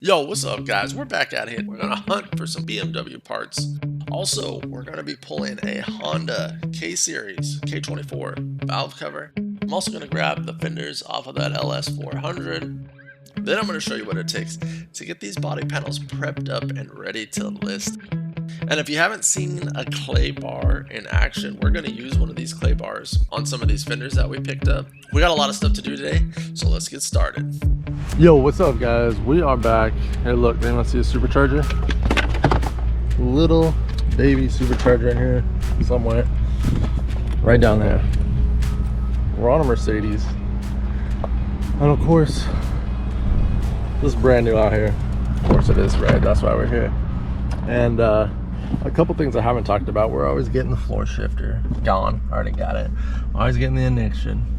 Yo, what's up, guys? We're back at it. We're gonna hunt for some BMW parts. Also, we're gonna be pulling a Honda K-Series K24 valve cover. I'm also gonna grab the fenders off of that LS400. Then I'm gonna show you what it takes to get these body panels prepped up and ready to list. And if you haven't seen a clay bar in action, we're gonna use one of these clay bars on some of these fenders that we picked up. We got a lot of stuff to do today, so let's get started. Yo, what's up, guys? We are back. Hey, look, anyone see a supercharger? Little baby supercharger in here somewhere, right down there. We're on a Mercedes, and of course this is brand new out here. Of course it is, right? That's why we're here. And a couple things I haven't talked about. We're always getting the floor shifter gone. Already got it. Always getting the ignition.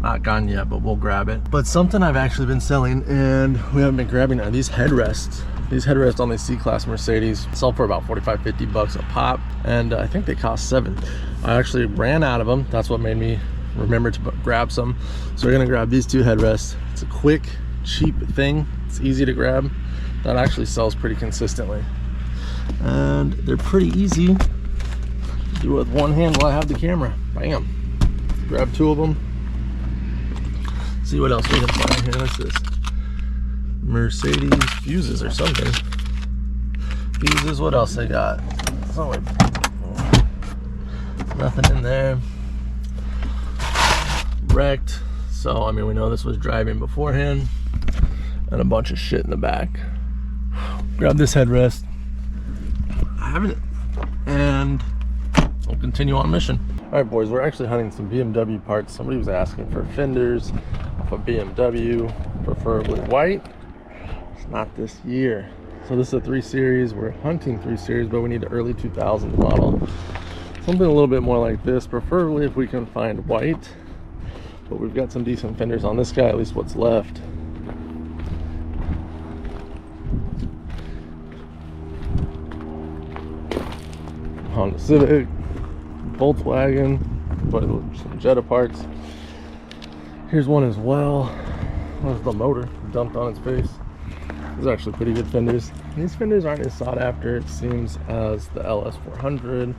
Not gone yet, but we'll grab it. But something I've actually been selling and we haven't been grabbing are these headrests. These headrests on the C-Class Mercedes sell for about 45-50 bucks a pop, and I think they cost $7. I actually ran out of them. That's what made me remember to grab some. So we're gonna grab these two headrests. It's a quick, cheap thing. It's easy to grab. That actually sells pretty consistently, and they're pretty easy to do with one hand while I have the camera. Bam. Grab two of them. See what else we can find here. What's this? Mercedes fuses or something. Fuses, what else they got? Oh, nothing in there. Wrecked. So, I mean, we know this was driving beforehand. And a bunch of shit in the back. Grab this headrest. I haven't. And we'll continue on mission. All right, boys, we're actually hunting some BMW parts. Somebody was asking for fenders off a BMW, preferably white. It's not this year. So this is a 3 Series. We're hunting 3 Series, but we need an early 2000s model. Something a little bit more like this, preferably if we can find white. But we've got some decent fenders on this guy, at least what's left. Honda Civic, Volkswagen, but some Jetta parts. Here's one as well. There's the motor dumped on its face. These are actually pretty good fenders. These fenders aren't as sought after, it seems, as the LS400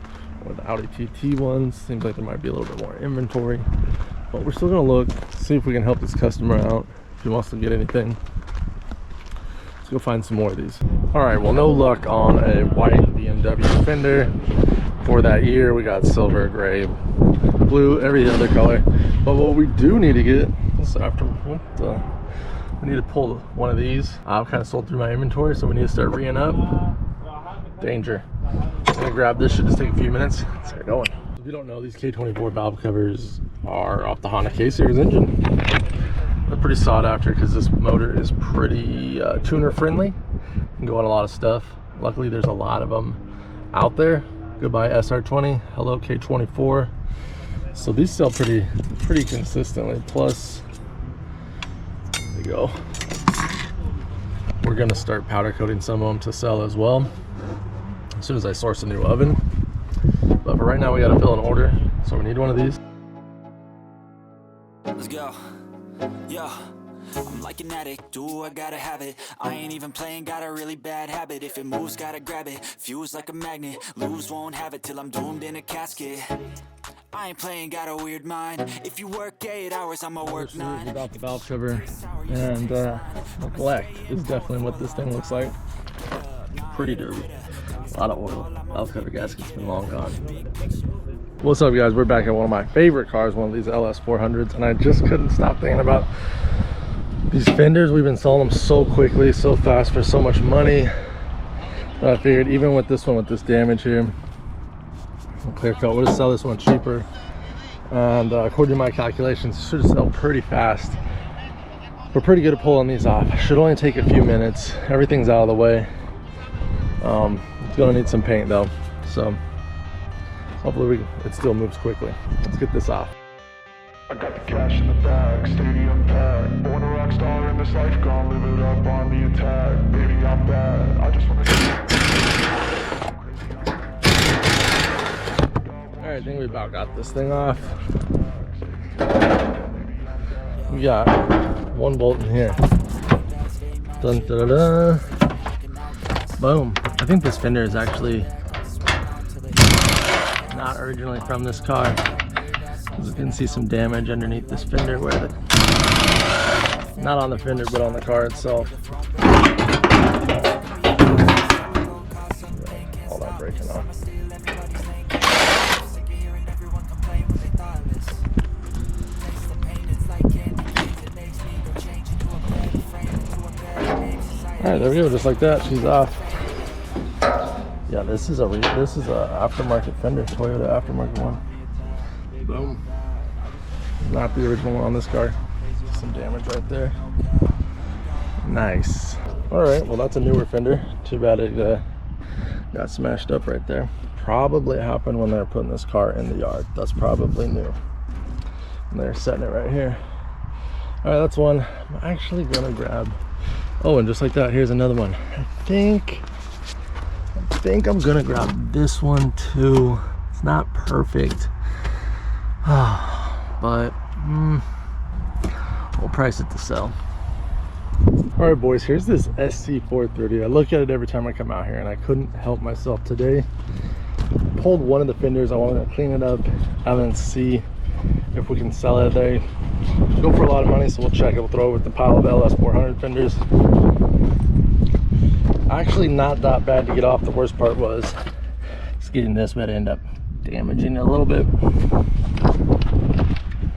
or the Audi TT ones. Seems like there might be a little bit more inventory, but we're still gonna look, see if we can help this customer out if he wants to get anything. Let's go find some more of these. All right, well, no luck on a white BMW fender for that year. We got silver, gray, blue, every other color. But what we do need to get is we need to pull one of these. I've kind of sold through my inventory, so we need to start reing up. Danger. I'm gonna grab this. Should just take a few minutes. Let's get going. If you don't know, these K24 valve covers are off the Honda K-Series engine. They're pretty sought after because this motor is pretty tuner friendly. Can go on a lot of stuff. Luckily, there's a lot of them out there. Goodbye SR20, hello K24. So these sell pretty consistently. Plus, there you go. We're gonna start powder coating some of them to sell as well as soon as I source a new oven. But for right now, we gotta fill an order, so we need one of these. Let's go. Yeah. I'm like an addict, do I gotta have it. I ain't even playing, got a really bad habit. If it moves, gotta grab it, fuse like a magnet. Lose, won't have it till I'm doomed in a casket. I ain't playing, got a weird mind. If you work 8 hours, I'ma work 9. About the valve cover, and black is definitely what this thing looks like. Pretty dirty. A lot of oil. Valve cover gasket's been long gone. What's up, guys? We're back at one of my favorite cars, one of these LS400s, and I just couldn't stop thinking about these fenders. We've been selling them so quickly, so fast, for so much money. But I figured even with this one, with this damage here, clear coat, we'll just sell this one cheaper. And according to my calculations, it should sell pretty fast. We're pretty good at pulling these off. Should only take a few minutes. Everything's out of the way. It's gonna need some paint though, so hopefully it still moves quickly. Let's get this off. I got the cash in the bag, stadium packed. Born a rock star in this life, gonna live it up on the attack. Baby, I'm bad. I just wanna All right, I think we about got this thing off. We got one bolt in here. Dun, da, da, da. Boom. I think this fender is actually not originally from this car. You can see some damage underneath this fender where the, not on the fender but on the car itself. All that breaking off. Alright, there we go, just like that, she's off. Yeah, this is a aftermarket fender, Toyota aftermarket one. Boom. Not the original one on this car. Some damage right there. Nice. Alright, well that's a newer fender. Too bad it got smashed up right there. Probably happened when they were putting this car in the yard. That's probably new. And they're setting it right here. Alright, that's one. I'm actually gonna grab. Oh, and just like that, here's another one. I think I'm gonna grab this one too. It's not perfect, but we'll price it to sell. All right, boys, here's this SC430. I look at it every time I come out here, and I couldn't help myself today. Pulled one of the fenders. I wanted to clean it up and then see if we can sell it. They go for a lot of money, so we'll check it. We'll throw it with the pile of LS400 fenders. Actually not that bad to get off. The worst part was just getting this, but end up damaging it a little bit.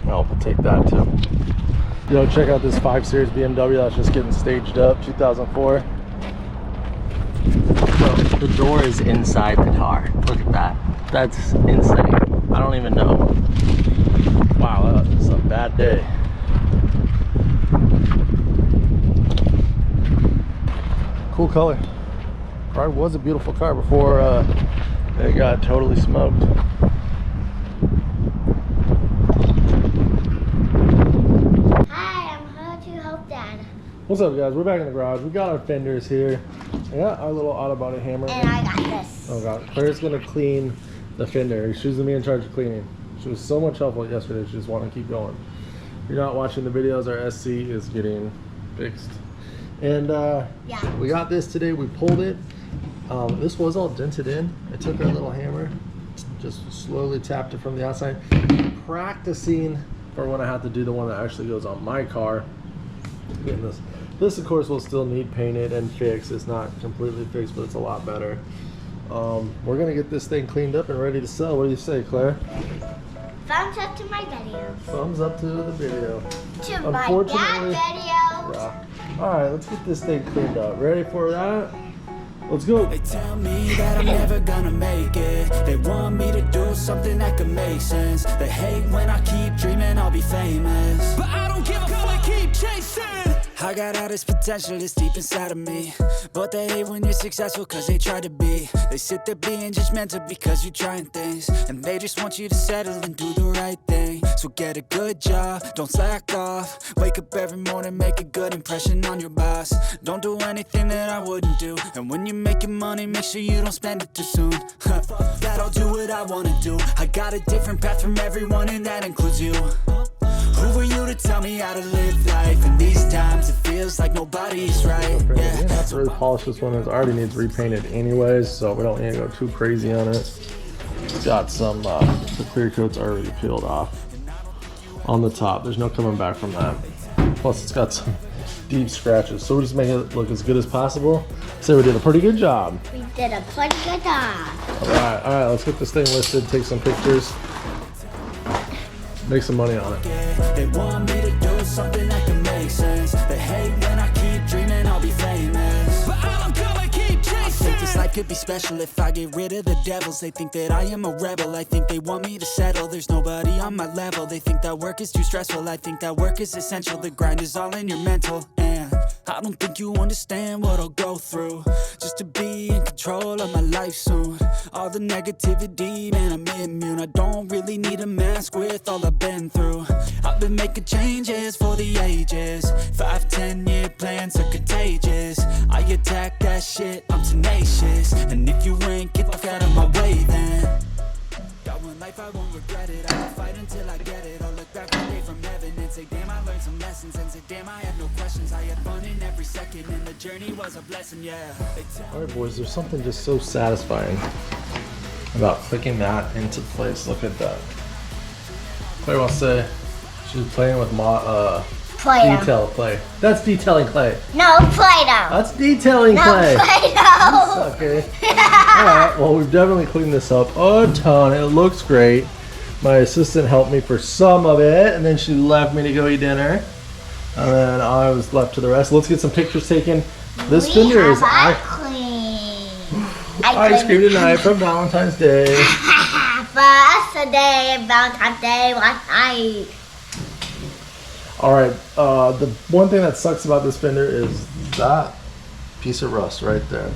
Oh, we'll take that too. Yo, check out this 5 Series BMW that's just getting staged up, 2004. So the door is inside the car. Look at that. That's insane. I don't even know. Wow, that's a bad day. Cool color. Car was a beautiful car before it got totally smoked. Hi, I'm here to help Dad. What's up, guys? We're back in the garage. We got our fenders here. I got our little auto body hammer. And I got this. Oh god, Claire's gonna clean the fender. She's gonna be in charge of cleaning. She was so much helpful yesterday. She just wanted to keep going. If you're not watching the videos, our SC is getting fixed. And yeah, we got this today. We pulled it. This was all dented in. I took our little hammer, just slowly tapped it from the outside, practicing for when I have to do the one that actually goes on my car. Getting this of course will still need painted and fixed. It's not completely fixed, but it's a lot better. We're gonna get this thing cleaned up and ready to sell. What do you say, Claire? thumbs up to my video. Thumbs up to the video. To my dad video. Yeah. Alright, let's get this thing cleaned up. Ready for that? Let's go. They tell me that I'm never gonna make it. They want me to do something that could make sense. They hate when I keep dreaming I'll be famous, but I don't give a fuck, keep chasing. I got all this potential that's deep inside of me, but they hate when you're successful cause they try to be. They sit there being judgmental because you're trying things, and they just want you to settle and do the right thing. So get a good job, don't slack off. Wake up every morning, make a good impression on your boss. Don't do anything that I wouldn't do, and when you're making money, make sure you don't spend it too soon. That I'll do what I wanna do. I got a different path from everyone, and that includes you. Who are you to tell me how to live life? In these times it feels like nobody's right. Okay, Yeah. we don't have to really polish this one. It already needs repainted anyways, so we don't need to go too crazy on it. It's got some the clear coat's already peeled off on the top. There's no coming back from that. Plus it's got some deep scratches, so we'll just make it look as good as possible. So we did a pretty good job. We did a pretty good job. All right, let's get this thing listed, take some pictures, make some money on it. They want me to do something that can make sense. They hate when I keep dreaming I'll be famous, but I'm gonna keep chasing. I think this life could be special if I get rid of the devils. They think that I am a rebel. I think they want me to settle. There's nobody on my level. They think that work is too stressful. I think that work is essential. The grind is all in your mental, and I don't think you understand what I'll go through just to be in control of my life soon. All the negativity, man, I'm immune. I don't really need a mask with all I've been through. I've been making changes for the ages. 5-10 year plans are contagious. I attack that shit, I'm tenacious. And if you ain't, get the fuck out of my way then. Got one life, I won't regret it. I'll fight until I get it. I'll look back one day from heaven and say, damn, I learned learn some lessons and say, damn, I had no questions. I had fun in every second, and the journey was a blessing, yeah. Alright boys, there's something just so satisfying about clicking that into place. Look at that. Claire wants to say she's playing with Play-Doh. detail clay. That's detailing clay. No, Play-Doh. That's detailing No, clay. Play-Doh. Okay. Alright, well we've definitely cleaned this up a ton. It looks great. My assistant helped me for some of it, and then she left me to go eat dinner. And then I was left to the rest. Let's get some pictures taken. This fender is ice cream tonight from Valentine's Day. For us today, Valentine's Day, last night. Alright, the one thing that sucks about this fender is that piece of rust right there.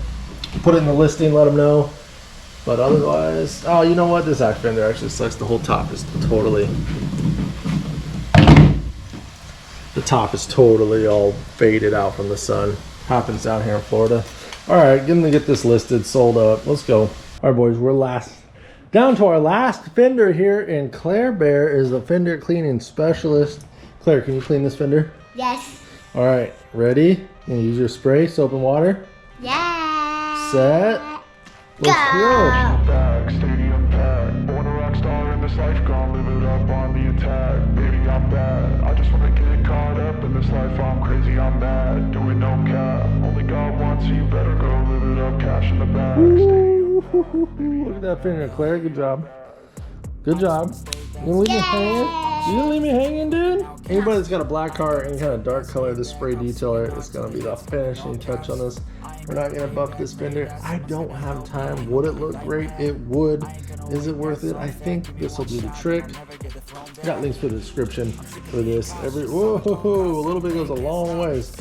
Put it in the listing, let them know. But otherwise, oh, you know what? This fender actually sucks. The whole top is totally, all faded out from the sun. Happens down here in Florida. Alright, gonna get this listed, sold up. Let's go. Alright boys, we're down to our last fender here, and Claire Bear is the fender cleaning specialist. Claire, can you clean this fender? Yes. Alright, ready? You use your spray, soap and water. Yeah. Set. Let's go. Back, stadium packed. Born a rock star in this life, gonna live it up on the attack. Baby, I'm bad. I just wanna get caught up in this life. I'm crazy, I'm mad. Doing no cap. Only got one, so you better go live it up. Cash in the bag. Look at that fender, Claire. Good job. Good job. You gonna leave me hanging? You gonna leave me hanging, dude? Anybody that's got a black car, any kind of dark color, this spray detailer is gonna be the finishing touch on this. We're not gonna buff this fender. I don't have time. Would it look great? It would. Is it worth it? I think this will do the trick. Got links for the description for this. Whoa, a little bit goes a long ways.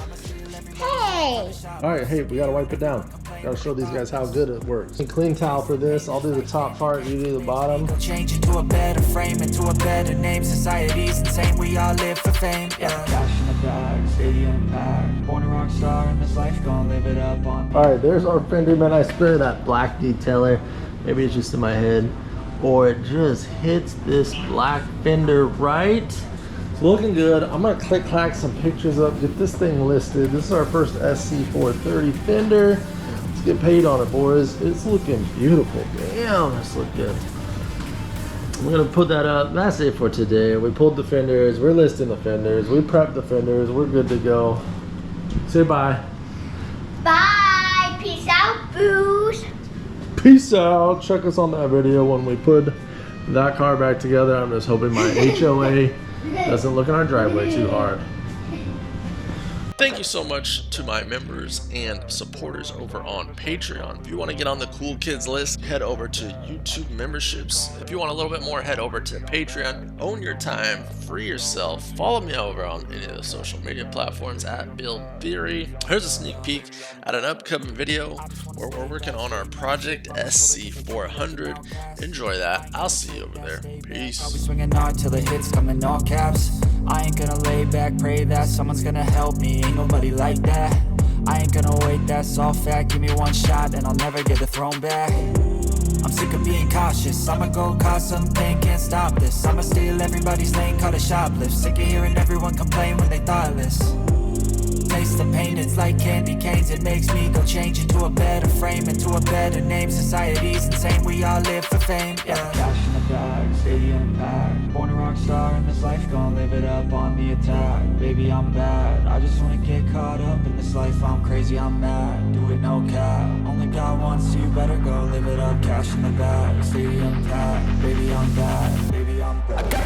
Hey. Alright, hey, we gotta wipe it down. Gotta show these guys how good it works. A clean towel for this. I'll do the top part, you do the bottom. Change into a better frame, into a better name. Society's insane, we all live for fame. Yeah. Cash in the bag, stadium packed. Born a rock star in this life, gonna live it up on. Alright, there's our fender, man. I spray that black detailer. Maybe it's just in my head. Or it just hits this black fender right. It's looking good. I'm gonna clack some pictures up, get this thing listed. This is our first SC430 Fender. Let's get paid on it, boys. It's looking beautiful. Damn, this looks good. I'm gonna put that up. That's it for today. We pulled the fenders. We're listing the fenders. We prepped the fenders. We're good to go. Say bye. Bye. Peace out, booze. Peace out. Check us on that video when we put that car back together. I'm just hoping my HOA doesn't look in our driveway too hard. Thank you so much to my members and supporters over on Patreon. If you want to get on the cool kids list, head over to YouTube memberships. If you want a little bit more, head over to Patreon. Own your time, free yourself. Follow me over on any of the social media platforms at Build Theory. Here's a sneak peek at an upcoming video where we're working on our project SC400. Enjoy that. I'll see you over there. Peace. I'll be swinging hard till the hits come in all caps. I ain't gonna lay back, pray that someone's gonna help me. Ain't nobody like that. I ain't gonna wait, that's all fact. Give me one shot and I'll never get the throne back. I'm sick of being cautious. I'ma go cause something, can't stop this. I'ma steal everybody's lane, call it shoplift. Sick of hearing everyone complain when they thoughtless. Taste the pain, it's like candy canes. It makes me go change into a better frame, into a better name. Society's insane, we all live for fame. Yeah. Cash in the bag, stadium packed. Born a rock star in this life, gonna live it up on the attack. Baby, I'm bad. I just wanna get caught up in this life. I'm crazy, I'm mad. Do it no cap. Only got one, so you better go live it up. Cash in the bag, stadium packed. Baby, I'm bad. Baby, I'm bad.